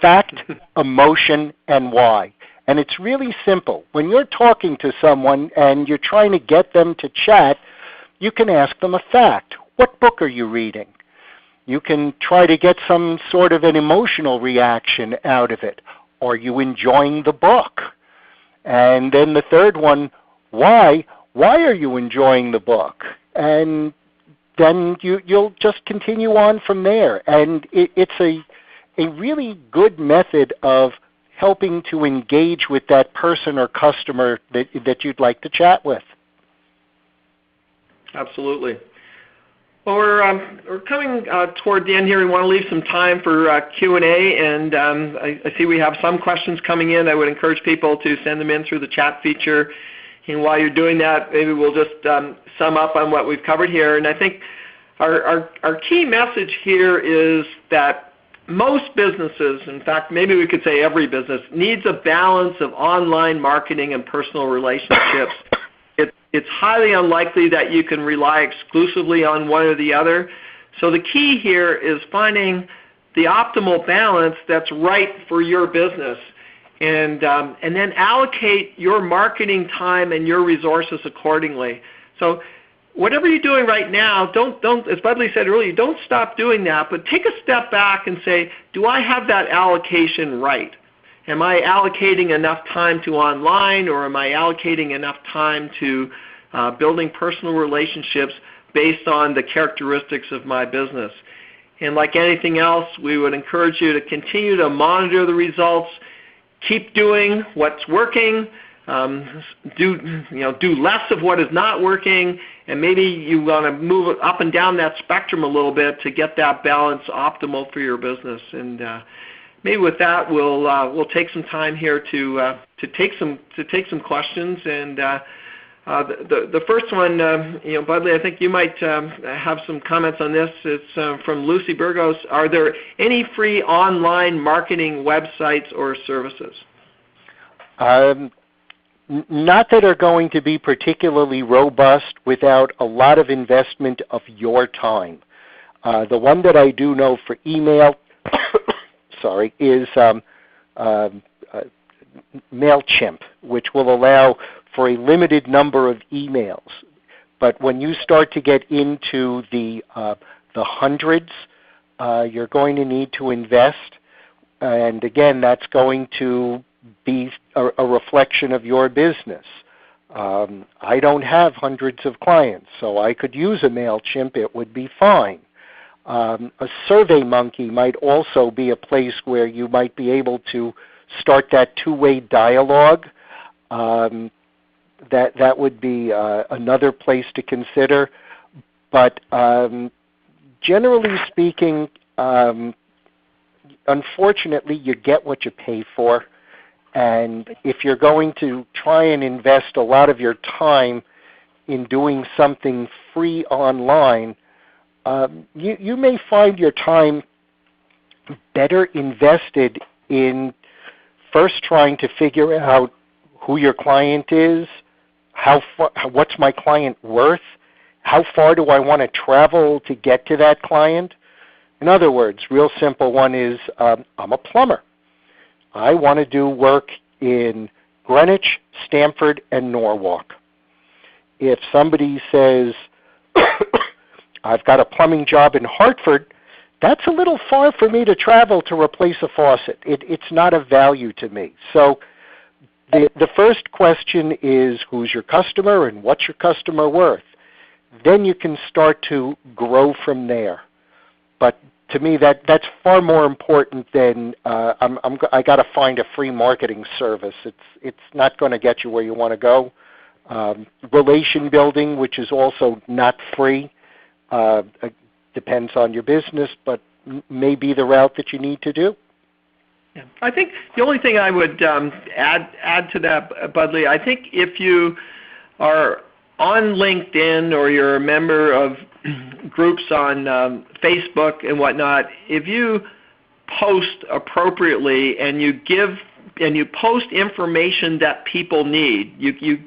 fact, emotion, and why. And it's really simple. When you're talking to someone and you're trying to get them to chat, you can ask them a fact. What book are you reading? You can try to get some sort of an emotional reaction out of it. Are you enjoying the book? And then the third one, why? Why are you enjoying the book? And then you'll just continue on from there. And it's a really good method of helping to engage with that person or customer that you'd like to chat with. Absolutely. Well, we're coming toward the end here. We want to leave some time for Q&A, and I see we have some questions coming in. I would encourage people to send them in through the chat feature. And while you're doing that, maybe we'll just sum up on what we've covered here. And I think our key message here is that most businesses, in fact, maybe we could say every business, needs a balance of online marketing and personal relationships. It's highly unlikely that you can rely exclusively on one or the other. So the key here is finding the optimal balance that's right for your business, and then allocate your marketing time and your resources accordingly. So whatever you're doing right now, don't, as Budley said earlier, don't stop doing that, but take a step back and say, do I have that allocation right? Am I allocating enough time to online, or am I allocating enough time to building personal relationships based on the characteristics of my business? And like anything else, we would encourage you to continue to monitor the results, keep doing what's working, do less of what is not working, and maybe you want to move up and down that spectrum a little bit to get that balance optimal for your business. And maybe with that, we'll take some time here to take some questions. And the first one, Budley, I think you might have some comments on this. It's from Lucy Burgos. Are there any free online marketing websites or services? Not that are going to be particularly robust without a lot of investment of your time. The one that I do know for email, is MailChimp, which will allow for a limited number of emails. But when you start to get into the hundreds, you're going to need to invest. And again, that's going to be a reflection of your business. I don't have hundreds of clients, so I could use a MailChimp. It would be fine. A SurveyMonkey might also be a place where you might be able to start that two-way dialogue. That would be another place to consider. But generally speaking, unfortunately, you get what you pay for. And if you're going to try and invest a lot of your time in doing something free online, you may find your time better invested in first trying to figure out who your client is, what's my client worth, how far do I want to travel to get to that client. In other words, real simple one is I'm a plumber. I want to do work in Greenwich, Stamford, and Norwalk. If somebody says, I've got a plumbing job in Hartford, that's a little far for me to travel to replace a faucet. It's not of value to me. So the first question is, who's your customer and what's your customer worth? Then you can start to grow from there. But to me, that's far more important than I got to find a free marketing service. It's not going to get you where you want to go. Relation building, which is also not free, depends on your business, but may be the route that you need to do. Yeah. I think the only thing I would add to that, Budley, I think if you are on LinkedIn or you're a member of groups on Facebook and whatnot, if you post appropriately and you post information that people need, you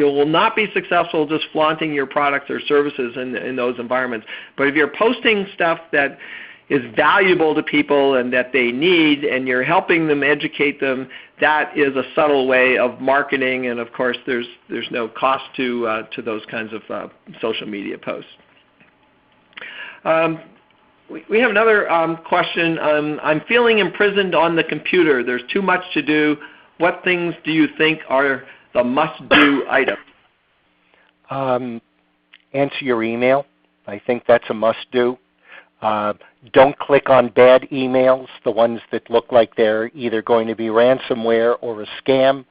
will not be successful just flaunting your products or services in those environments. But if you're posting stuff that is valuable to people and that they need, and you're helping them, educate them, that is a subtle way of marketing. And of course, there's no cost to those kinds of social media posts. We have another question. I'm feeling imprisoned on the computer. There's too much to do. What things do you think are the must-do items? Answer your email. I think that's a must-do. Don't click on bad emails, the ones that look like they're either going to be ransomware or a scam.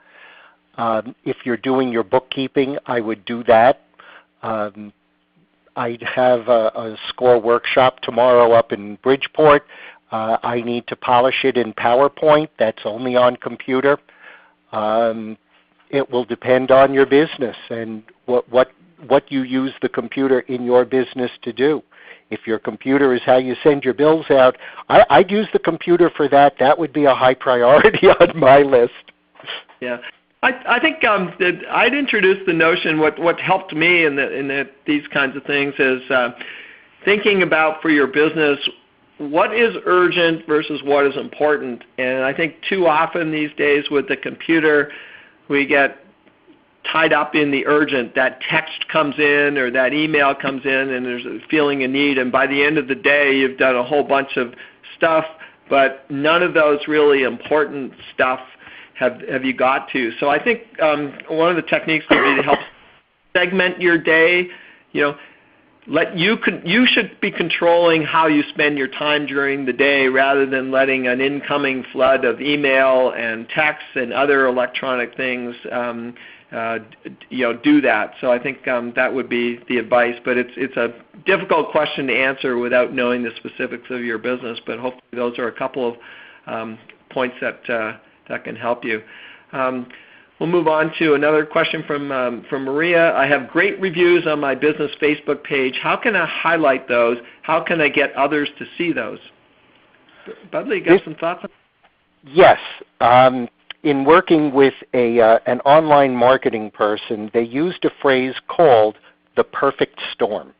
If you're doing your bookkeeping, I would do that. I have a SCORE workshop tomorrow up in Bridgeport. I need to polish it in PowerPoint. That's only on computer. It will depend on your business and what you use the computer in your business to do. If your computer is how you send your bills out, I'd use the computer for that. That would be a high priority on my list. Yeah. I think that I'd introduce the notion, what helped me in these kinds of things is thinking about for your business, what is urgent versus what is important. And I think too often these days with the computer, we get tied up in the urgent. That text comes in or that email comes in and there's a feeling of need. And by the end of the day, you've done a whole bunch of stuff, but none of those really important stuff have you got to. So I think one of the techniques would be to help segment your day. You should be controlling how you spend your time during the day rather than letting an incoming flood of email and texts and other electronic things do that. So I think that would be the advice. But it's a difficult question to answer without knowing the specifics of your business. But hopefully those are a couple of points that can help you. We'll move on to another question from Maria. I have great reviews on my business Facebook page. How can I highlight those? How can I get others to see those? Budley, you got some thoughts on that? Yes. In working with an online marketing person, they used a phrase called the perfect storm.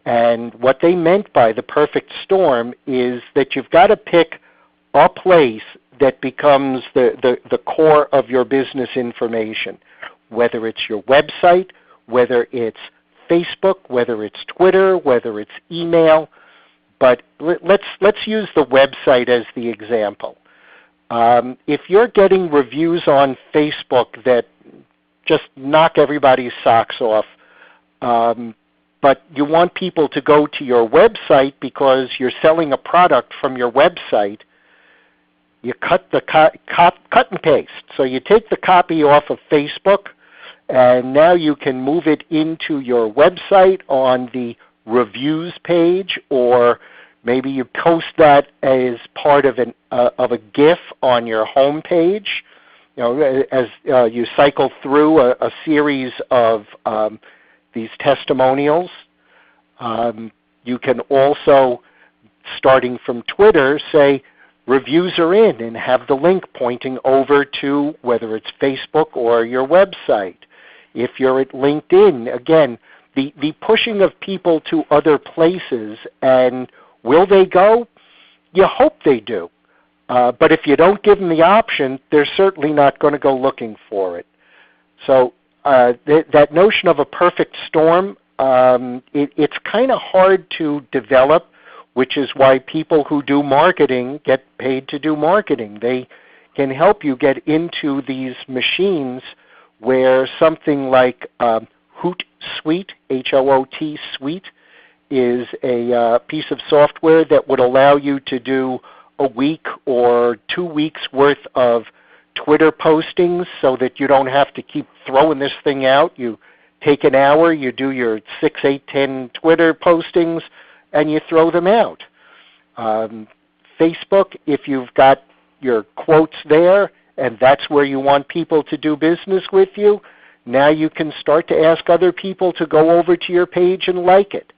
And what they meant by the perfect storm is that you've got to pick a place that becomes the core of your business information, whether it's your website, whether it's Facebook, whether it's Twitter, whether it's email. But let's use the website as the example. If you're getting reviews on Facebook that just knock everybody's socks off, but you want people to go to your website because you're selling a product from your website, you cut and paste. So you take the copy off of Facebook, and now you can move it into your website on the reviews page, or maybe you post that as part of a GIF on your home page. As you cycle through a series of these testimonials. You can also, starting from Twitter, say, reviews are in, and have the link pointing over to whether it's Facebook or your website. If you're at LinkedIn, again, the pushing of people to other places, and will they go? You hope they do. But if you don't give them the option, they're certainly not going to go looking for it. So that notion of a perfect storm, it's kind of hard to develop, which is why people who do marketing get paid to do marketing. They can help you get into these machines where something like Hootsuite, H-O-O-T Suite, is a piece of software that would allow you to do a week or 2 weeks worth of Twitter postings so that you don't have to keep throwing this thing out. You take an hour, you do your 6, 8, 10 Twitter postings, and you throw them out. Facebook, if you've got your quotes there and that's where you want people to do business with you, now you can start to ask other people to go over to your page and like it.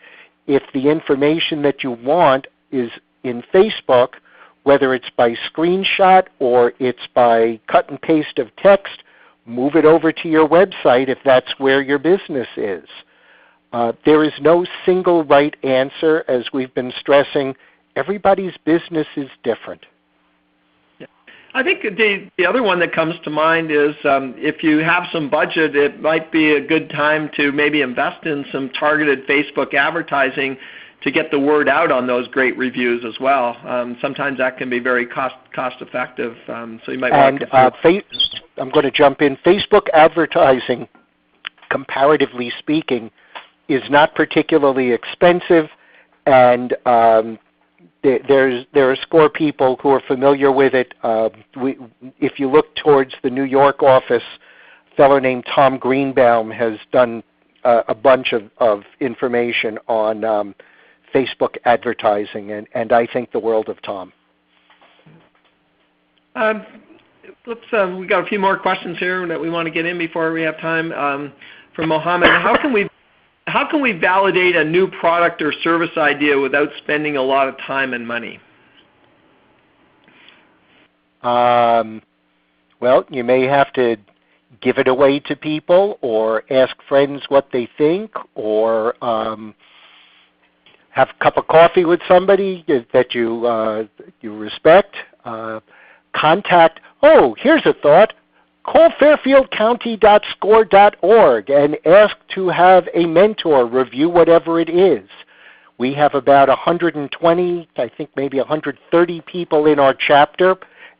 If the information that you want is in Facebook, whether it's by screenshot or it's by cut and paste of text, move it over to your website if that's where your business is. There is no single right answer. As we've been stressing, everybody's business is different. I think the other one that comes to mind is if you have some budget, it might be a good time to maybe invest in some targeted Facebook advertising to get the word out on those great reviews as well. Sometimes that can be very cost effective, so you might want to consider. I'm going to jump in. Facebook advertising, comparatively speaking, is not particularly expensive, and there are SCORE people who are familiar with it. If you look towards the New York office, a fellow named Tom Greenbaum has done a bunch of information on Facebook advertising, and I think the world of Tom. We got a few more questions here that we want to get in before we have time. From Mohammed, how can we validate a new product or service idea without spending a lot of time and money? Well, you may have to give it away to people or ask friends what they think, or have a cup of coffee with somebody that you respect. Contact, here's a thought. Call fairfieldcounty.score.org and ask to have a mentor review whatever it is. We have about 120, I think maybe 130 people in our chapter,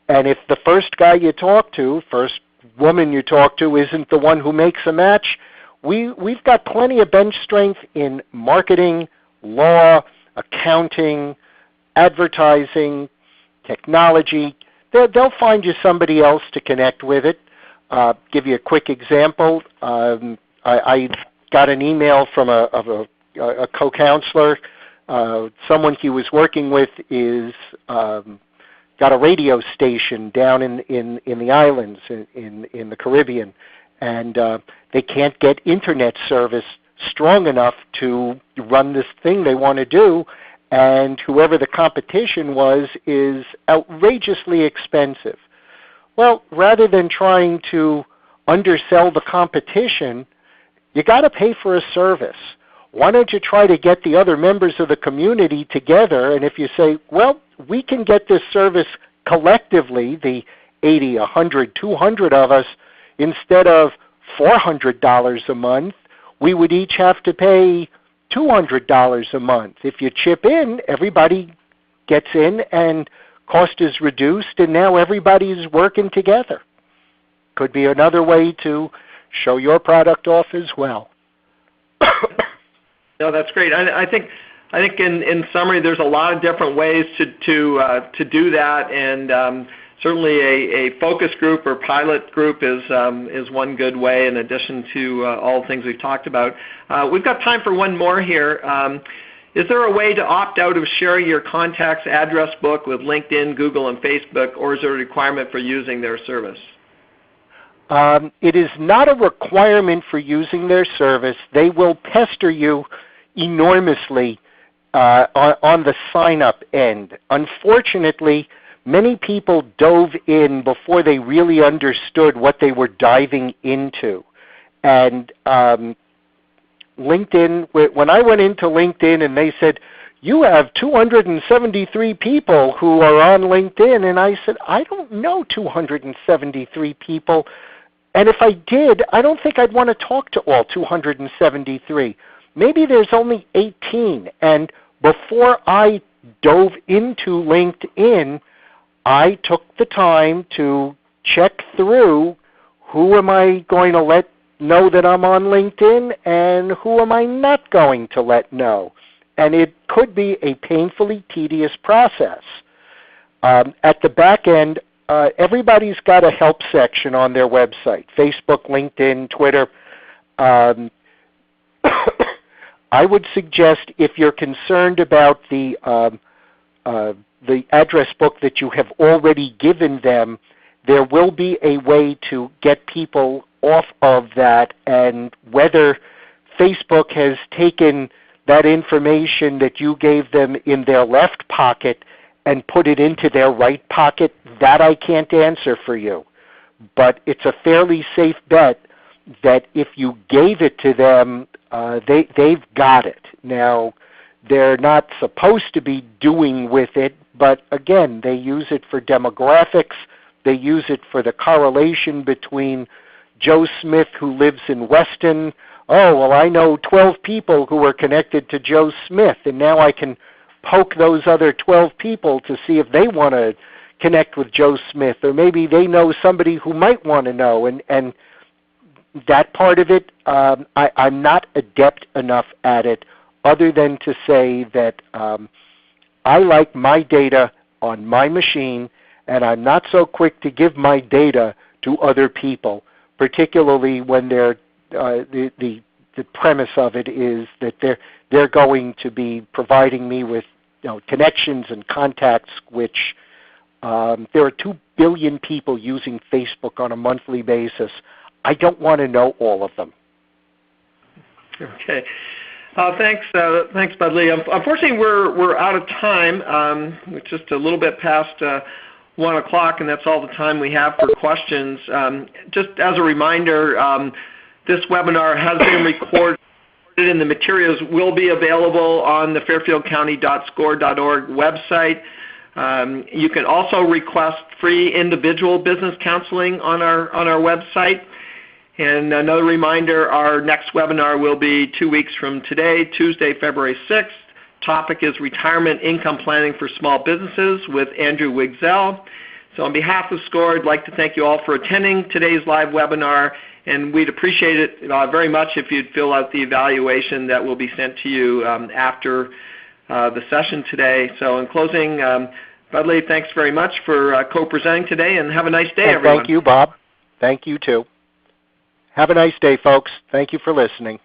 and if the first guy you talk to, first woman you talk to isn't the one who makes a match, we've got plenty of bench strength in marketing, law, accounting, advertising, technology. They'll find you somebody else to connect with it. Give you a quick example. I got an email from a co-counselor. Someone he was working with is got a radio station down in the islands in the Caribbean, and they can't get internet service strong enough to run this thing they want to do, and whoever the competition was is outrageously expensive. Well, rather than trying to undersell the competition, you got to pay for a service. Why don't you try to get the other members of the community together, and if you say, well, we can get this service collectively, the 80, 100, 200 of us, instead of $400 a month, we would each have to pay $200 a month. If you chip in, everybody gets in and cost is reduced, and now everybody's working together. Could be another way to show your product off as well. No, that's great. I think in summary, there's a lot of different ways to do that, and certainly a focus group or pilot group is one good way, in addition to all the things we've talked about. We've got time for one more here. Is there a way to opt out of sharing your contacts address book with LinkedIn, Google, and Facebook, or is there a requirement for using their service? It is not a requirement for using their service. They will pester you enormously on the sign-up end. Unfortunately, many people dove in before they really understood what they were diving into. And LinkedIn, when I went into LinkedIn and they said, you have 273 people who are on LinkedIn, and I said, I don't know 273 people, and if I did, I don't think I'd want to talk to all 273. Maybe there's only 18, and before I dove into LinkedIn, I took the time to check through who am I going to let know that I'm on LinkedIn and who am I not going to let know. And it could be a painfully tedious process. At the back end, everybody's got a help section on their website, Facebook, LinkedIn, Twitter. I would suggest, if you're concerned about the the address book that you have already given them, there will be a way to get people off of that, and whether Facebook has taken that information that you gave them in their left pocket and put it into their right pocket, that I can't answer for you. But it's a fairly safe bet that if you gave it to them, they've got it. Now, they're not supposed to be doing with it, but again, they use it for demographics. They use it for the correlation between Joe Smith, who lives in Weston. Oh, well, I know 12 people who are connected to Joe Smith, and now I can poke those other 12 people to see if they want to connect with Joe Smith, or maybe they know somebody who might want to know. And that part of it, I'm not adept enough at it, other than to say that I like my data on my machine, and I'm not so quick to give my data to other people, particularly when they're the premise of it is that they're going to be providing me with connections and contacts, which there are 2 billion people using Facebook on a monthly basis. I don't want to know all of them. Okay. Thanks, Budley. Unfortunately, we're out of time. It's just a little bit past 1 o'clock, and that's all the time we have for questions. Just as a reminder, this webinar has been recorded, and the materials will be available on the fairfieldcounty.score.org website. You can also request free individual business counseling on our website. And another reminder, our next webinar will be 2 weeks from today, Tuesday, February 6th. Topic is Retirement Income Planning for Small Businesses with Andrew Wigzell. So on behalf of SCORE, I'd like to thank you all for attending today's live webinar, and we'd appreciate it very much if you'd fill out the evaluation that will be sent to you after the session today. So in closing, Budley, thanks very much for co-presenting today, and have a nice day, everyone. Thank you, Bob. Thank you, too. Have a nice day, folks. Thank you for listening.